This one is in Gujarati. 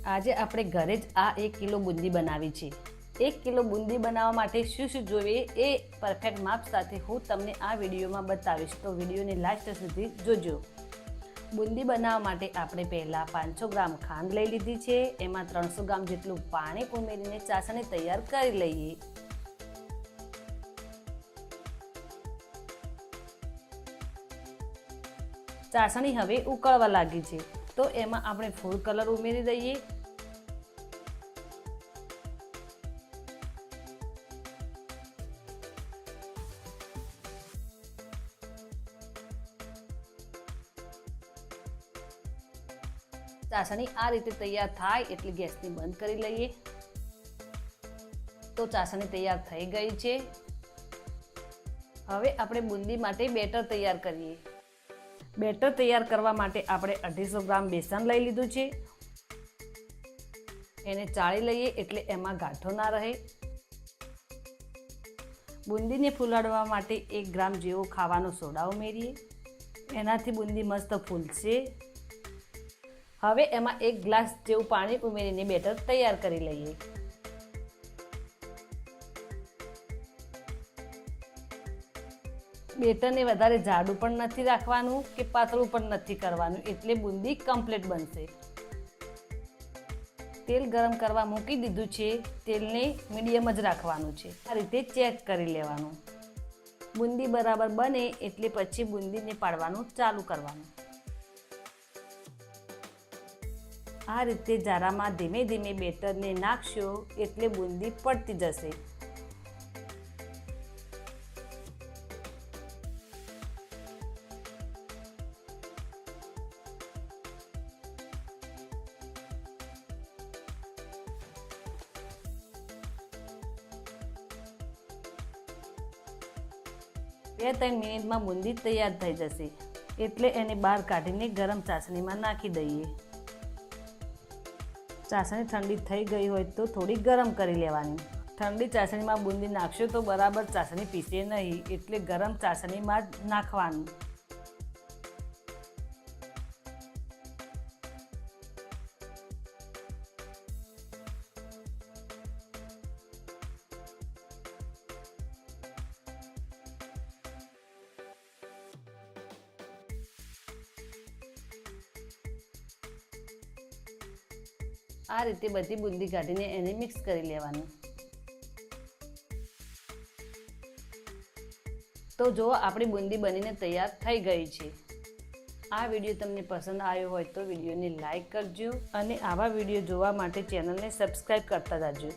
આજે આપણે ઘરે જ આ 1 કિલો બુંદી બનાવી છે। 1 કિલો બુંદી બનાવવા માટે શું જોઈએ એ પરફેક્ટ માપ સાથે હું તમને આ વિડીયોમાં બતાવીશ, તો વિડીયોને લાસ્ટ સુધી જોજો। બુંદી બનાવવા માટે આપણે પહેલાં 500 ગ્રામ ખાંડ લઈ લીધી છે, એમાં 300 ગ્રામ જેટલું પાણી ઉમેરીને ચાસણી તૈયાર કરી લઈએ। ચાસણી હવે ઉકળવા લાગી છે, તો એમાં આપણે ફૂડ કલર ઉમેરી દઈએ। ચાસણી આ રીતે તૈયાર થાય એટલે ગેસને બંધ કરી લઈએ। તો ચાસણી તૈયાર થઈ ગઈ છે। હવે આપણે બુંદી માટે બેટર તૈયાર કરીએ। બેટર તૈયાર કરવા માટે આપણે 250 ગ્રામ બેસન લઈ લીધું છે, એને ચાળી લઈએ એટલે એમાં ગાંઠો ના રહે। બુંદીને ફૂલાડવા માટે 1 ગ્રામ જેવો ખાવાનો સોડા ઉમેરીએ, એનાથી બુંદી મસ્ત ફૂલશે। હવે એમાં 1 ગ્લાસ જેવું પાણી ઉમેરીને બેટર તૈયાર કરી લઈએ। બેટરને વધારે જાડું પણ નથી રાખવાનું કે પાતળું પણ નથી કરવાનું, એટલે બુંદી કમ્પ્લીટ બનશે। તેલ ગરમ કરવા મૂકી દીધું છે, તેલને મીડિયમ જ રાખવાનું છે। આ રીતે ચેક કરી લેવાનું। બુંદી બરાબર બને એટલે પછી બુંદીને પાડવાનું ચાલુ કરવાનું। આ રીતે જારામાં ધીમે ધીમે બેટરને નાખશો એટલે બુંદી પડતી જશે। બે 3 મિનિટમાં બુંદી તૈયાર થઈ જશે, એટલે એને બહાર કાઢીને ગરમ ચાસણીમાં નાખી દઈએ। ચાસણી ઠંડી થઈ ગઈ હોય તો થોડી ગરમ કરી લેવાની। ઠંડી ચાસણીમાં બુંદી નાખશો તો બરાબર ચાસણી પીસે નહીં, એટલે ગરમ ચાસણીમાં જ નાખવાનું। આ રીતે બધી બુંદી કાઢીને એને મિક્સ કરી લેવાનું। તો જો આપણી બુંદી બનીને તૈયાર થઈ ગઈ છે। આ વિડીયો તમને પસંદ આવ્યો હોય તો વિડીયોને લાઈક કરજો અને આવા વિડીયો જોવા માટે ચેનલને સબસ્ક્રાઈબ કરતા જાજો।